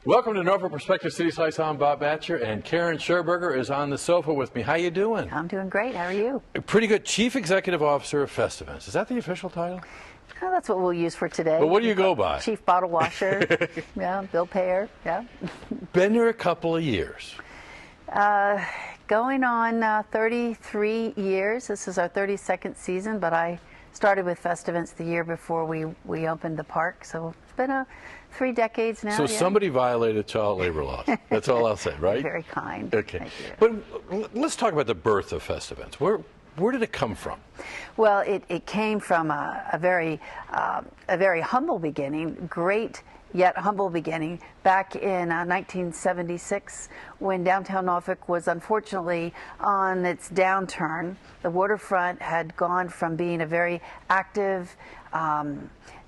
Welcome to Norfolk Perspective City Slice. I'm Bob Batcher, and Karen Scherberger is on the sofa with me. How you doing? I'm doing great. How are you? Pretty good. Chief Executive Officer of Festivents. Is that the official title? Oh, that's what we'll use for today. But what do you go by? Chief Bottle Washer. Yeah, bill payer. Yeah. Been there a couple of years. Going on 33 years. This is our 32nd season, but I started with Festivents the year before we opened the park. So it's been 3 decades now. So yeah. somebody violated child labor laws. That's all I'll say, right? Very kind. Okay. Thank you. But let's talk about the birth of Festivents. Where did it come from? Well, it came from a very humble beginning, great yet humble beginning, back in 1976 when downtown Norfolk was unfortunately on its downturn. The waterfront had gone from being a very active,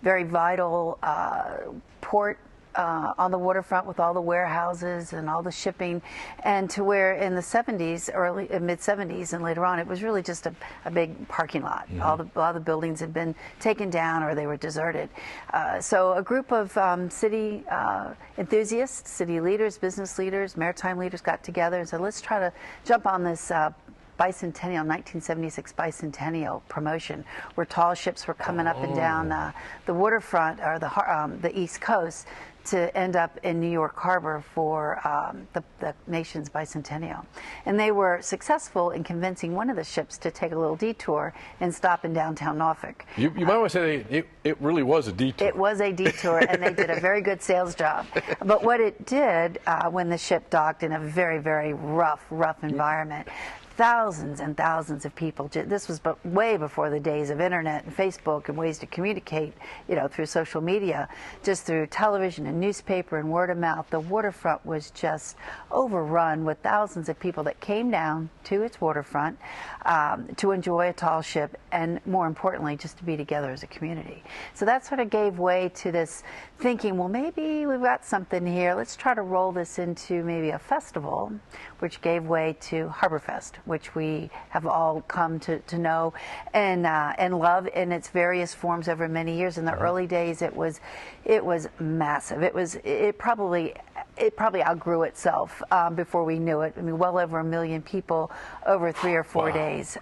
very vital port on the waterfront with all the warehouses and all the shipping, and to where in the 70s, mid 70s and later on, it was really just a big parking lot. Mm-hmm. All the buildings had been taken down or they were deserted. So a group of city enthusiasts, city leaders, business leaders, maritime leaders got together and said, let's try to jump on this bicentennial, 1976 bicentennial promotion, where tall ships were coming up and down the waterfront or the East Coast to end up in New York Harbor for the nation's bicentennial. And they were successful in convincing one of the ships to take a little detour and stop in downtown Norfolk. You might want to say it really was a detour. It was a detour, and they did a very good sales job. But what it did when the ship docked in a very, very rough environment, thousands and thousands of people. This was way before the days of internet and Facebook and ways to communicate, through social media, just through television and newspaper and word of mouth. The waterfront was just overrun with thousands of people that came down to its waterfront to enjoy a tall ship and, more importantly, just to be together as a community. So that sort of gave way to this thinking, well, maybe we've got something here. Let's try to roll this into maybe a festival, which gave way to Harborfest, which we have all come to know and love in its various forms over many years. In the early days, it was massive. It probably outgrew itself before we knew it. I mean, well over 1 million people over 3 or 4 days.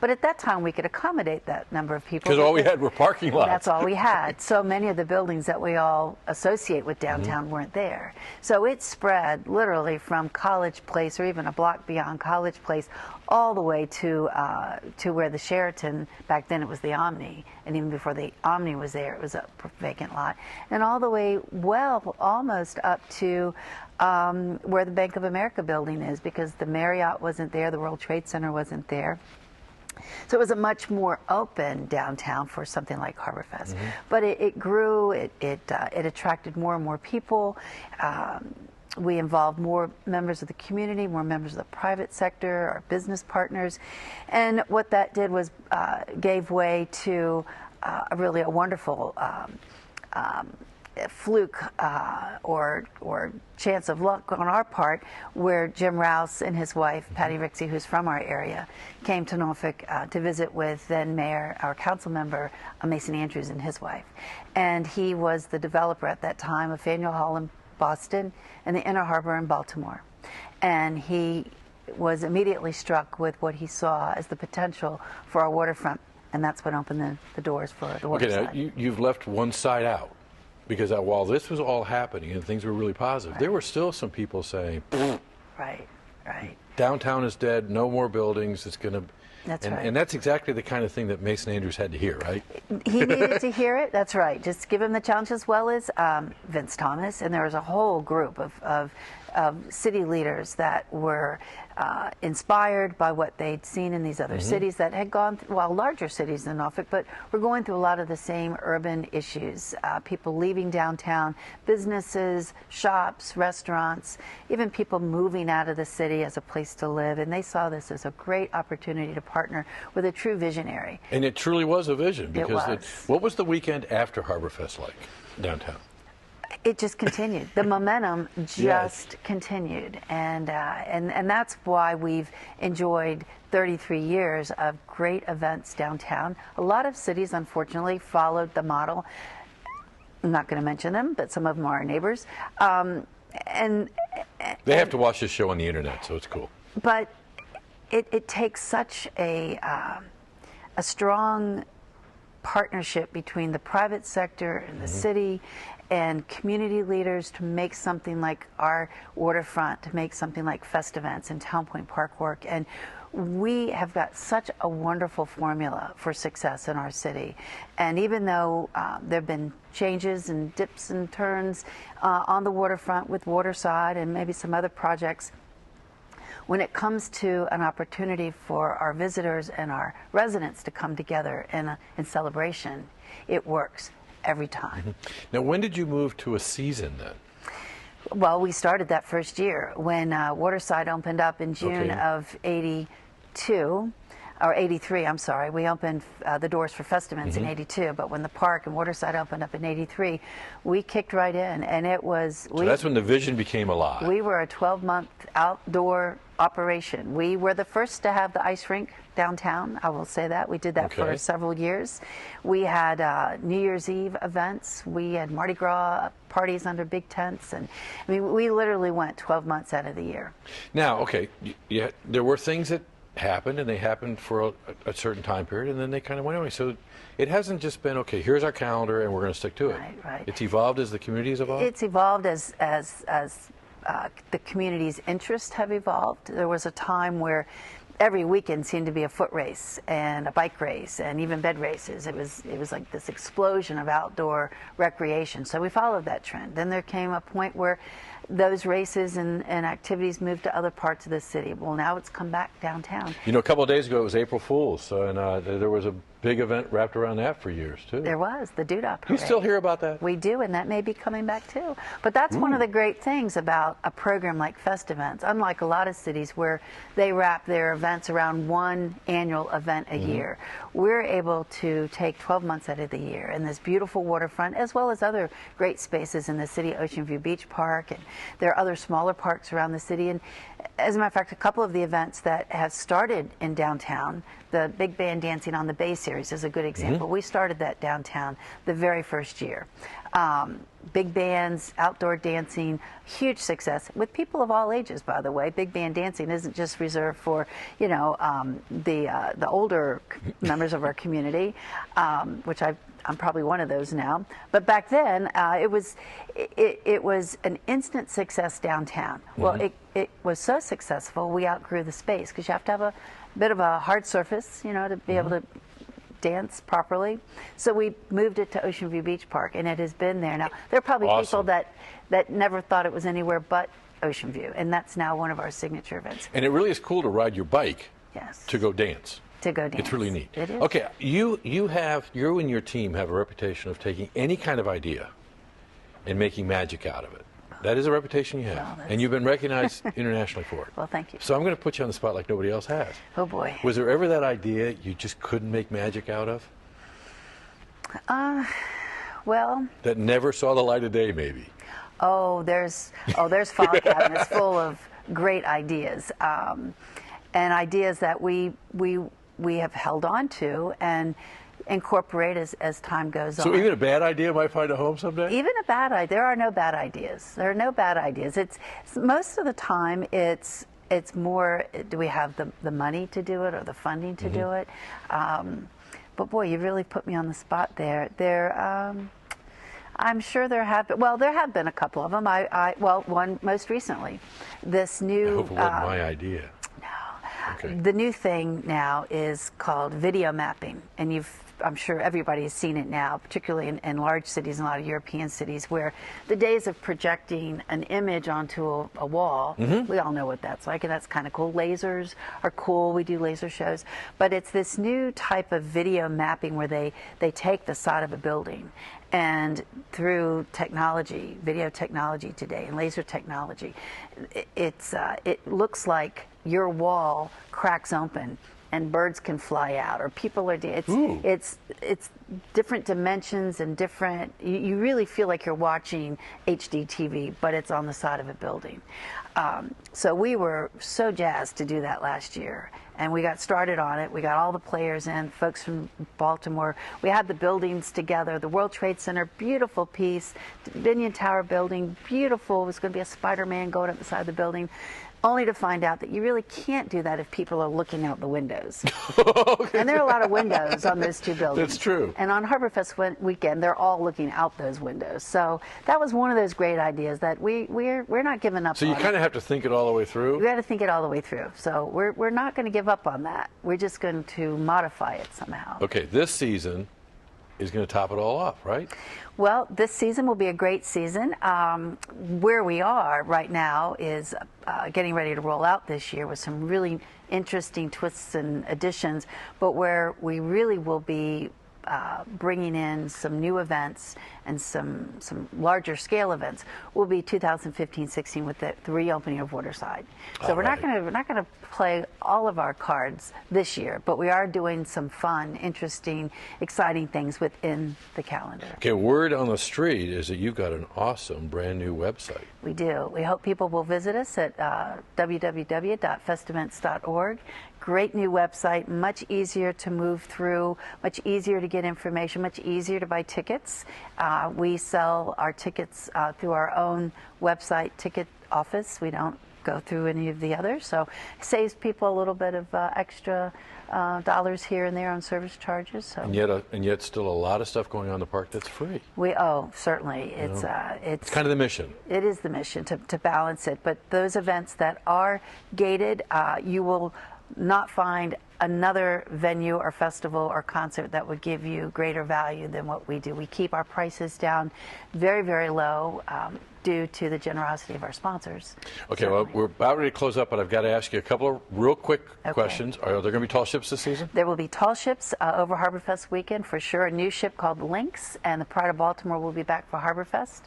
But at that time, we could accommodate that number of people. Because all we had were parking lots. That's all we had. So many of the buildings that we all associate with downtown weren't there. So it spread literally from College Place, or even a block beyond College Place, all the way to where the Sheraton, back then it was the Omni, and even before the Omni was there, it was a vacant lot, and all the way almost up to where the Bank of America building is, because the Marriott wasn't there, the World Trade Center wasn't there. So it was a much more open downtown for something like Harborfest. Mm-hmm. But it grew, it attracted more and more people. We involved more members of the community, more members of the private sector, our business partners. And what that did was gave way to really a wonderful fluke or chance of luck on our part, where Jim Rouse and his wife, Patty Rixey, who's from our area, came to Norfolk to visit with then Mayor, our council member, Mason Andrews, and his wife. And he was the developer at that time of Faneuil Hall in Boston and the Inner Harbor in Baltimore. And he was immediately struck with what he saw as the potential for our waterfront. And that's what opened the doors for the waterside. Okay, now you've left one side out. Because while this was all happening and things were really positive, there were still some people saying, right. Downtown is dead, no more buildings, it's going to... That's right. And that's exactly the kind of thing that Mason Andrews had to hear, right? He needed to hear it, that's right. Just give him the challenge, as well as Vince Thomas, and there was a whole group of city leaders that were inspired by what they'd seen in these other cities that had gone, larger cities than Norfolk, but were going through a lot of the same urban issues. People leaving downtown, businesses, shops, restaurants, even people moving out of the city as a place to live, and they saw this as a great opportunity to partner with a true visionary. And it truly was a vision, because it was. What was the weekend after Harborfest like downtown? It just continued. The momentum just continued, and that's why we've enjoyed 33 years of great events downtown. A lot of cities, unfortunately, followed the model. I'm not going to mention them, but some of them are our neighbors. and They have to watch this show on the internet, so it's cool. but it takes such a strong partnership between the private sector and the city and community leaders to make something like our waterfront, to make something like Fest Events and Town Point Park work. And we have got such a wonderful formula for success in our city. And even though there have been changes and dips and turns on the waterfront with Waterside and maybe some other projects, when it comes to an opportunity for our visitors and our residents to come together in celebration, it works every time. Now, when did you move to a season then? Well, we started that first year when Waterside opened up in June Okay. of '82. Or '83, I'm sorry. We opened the doors for Fest Events in '82, but when the park and Waterside opened up in '83, we kicked right in, and it was. So that's when the vision became alive. We were a 12-month outdoor operation. We were the first to have the ice rink downtown. I will say that. We did that for Okay. several years. We had New Year's Eve events. We had Mardi Gras parties under big tents. And I mean, we literally went 12 months out of the year. Now, okay, there were things that happened, and they happened for a certain time period, and then they kind of went away. So it hasn't just been, okay, here's our calendar, and we're going to stick to it. Right, right. It's evolved as the community's evolved? It's evolved as the community's interests have evolved. There was a time where every weekend seemed to be a foot race and a bike race and even bed races. It was like this explosion of outdoor recreation. So we followed that trend. Then there came a point where those races and activities moved to other parts of the city. Well, now it's come back downtown. You know, a couple of days ago it was April Fool's, and there was a big event wrapped around that for years too. There was the Doodah Parade. You still hear about that? We do, and that may be coming back too. But that's one of the great things about a program like Fest Events. Unlike a lot of cities where they wrap their events around one annual event a year, we're able to take 12 months out of the year in this beautiful waterfront, as well as other great spaces in the city, Ocean View Beach Park, and there are other smaller parks around the city. And as a matter of fact, a couple of the events that have started in downtown, the Big Band Dancing on the Bay series is a good example. We started that downtown the very first year. Big bands, outdoor dancing, huge success with people of all ages, by the way. Big band dancing isn't just reserved for, you know, the older members of our community, which I'm probably one of those now. But back then, it was an instant success downtown. Well, it was so successful, we outgrew the space because you have to have a bit of a hard surface, you know, to be able to dance properly. So we moved it to Ocean View Beach Park, and it has been there. Now, there are probably Awesome. people that never thought it was anywhere but Ocean View, and that's now one of our signature events. And it really is cool to ride your bike Yes. to go dance. To go dance. It's really neat. It is. Okay, you and your team have a reputation of taking any kind of idea and making magic out of it. That is a reputation you have, Well, and you've been recognized internationally for it. Well, thank you. So I'm going to put you on the spot like nobody else has. Oh, boy. Was there ever that idea you just couldn't make magic out of? Well, That never saw the light of day, maybe? there's file cabinets full of great ideas, and ideas that we have held on to and incorporate as time goes So on. even a bad idea might find a home someday? Even a bad idea. There are no bad ideas. There are no bad ideas. It's most of the time it's more, do we have the money to do it or the funding to do it? But boy, you really put me on the spot there. I'm sure there have been a couple of them. One most recently, this I new. hope it wasn't my idea. Okay. The new thing now is called video mapping, and I'm sure everybody has seen it now, particularly in large cities and a lot of European cities, where the days of projecting an image onto a wall, we all know what that's like, and that's kind of cool. Lasers are cool. We do laser shows. But it's this new type of video mapping where they take the side of a building, and through technology, video technology today, and laser technology, it looks like your wall cracks open and birds can fly out, or people are. Ooh. It's different dimensions and different. You really feel like you're watching HD TV, but it's on the side of a building. So we were so jazzed to do that last year, and we got started on it. We got all the players in, folks from Baltimore. We had the buildings together. The World Trade Center, beautiful piece. Dominion Tower building, beautiful. It was going to be a Spider-Man going up the side of the building. Only to find out that you really can't do that if people are looking out the windows. Okay. And there are a lot of windows on those two buildings. That's true. And on HarborFest weekend, they're all looking out those windows. So that was one of those great ideas that we're not giving up on. So you kind of have to think it all the way through? We got to think it all the way through. So we're not going to give up on that. We're just going to modify it somehow. Okay, this season is going to top it all off, right? Well, this season will be a great season. Where we are right now is getting ready to roll out this year with some really interesting twists and additions, but where we really will be bringing in some new events and some larger scale events will be 2015-16 with the reopening of Waterside. So we're not going to play all of our cards this year, but we are doing some fun, interesting, exciting things within the calendar. Okay, word on the street is that you've got an awesome brand new website. We do. We hope people will visit us at www.festivents.org. Great new website, much easier to move through, much easier to get information, much easier to buy tickets. We sell our tickets through our own website ticket office. We don't go through any of the others, so it saves people a little bit of extra dollars here and there on service charges. So. And yet still a lot of stuff going on in the park that's free. Certainly. It's kind of the mission. It is the mission to balance it, but those events that are gated, you will not find another venue or festival or concert that would give you greater value than what we do. We keep our prices down very, very low due to the generosity of our sponsors. Okay, Certainly. well, we're about ready to close up, but I've got to ask you a couple of real quick questions. Are there going to be tall ships this season? There will be tall ships over HarborFest weekend for sure. A new ship called Lynx, and the Pride of Baltimore will be back for HarborFest.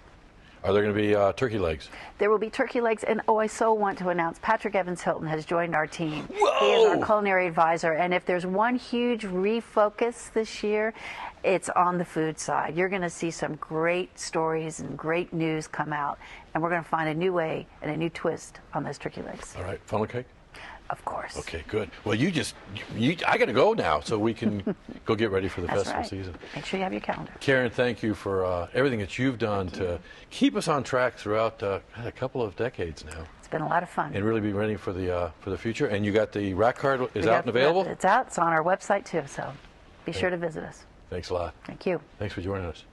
Are there going to be turkey legs? There will be turkey legs, and I so want to announce Patrick Evans Hilton has joined our team. Whoa! He is our culinary advisor, and if there's one huge refocus this year, it's on the food side. You're going to see some great stories and great news come out, and we're going to find a new way and a new twist on those turkey legs. All right, funnel cake? Of course. Okay, good. Well, I got to go now so we can go get ready for the That's festival right. season. Make sure you have your calendar. Karen, thank you for everything that you've done to keep us on track throughout a couple of decades now. It's been a lot of fun. And really be ready for the future. And you got the rack card is out and available? It's out. It's on our website too, so be sure to visit us. Thanks a lot. Thank you. Thanks for joining us.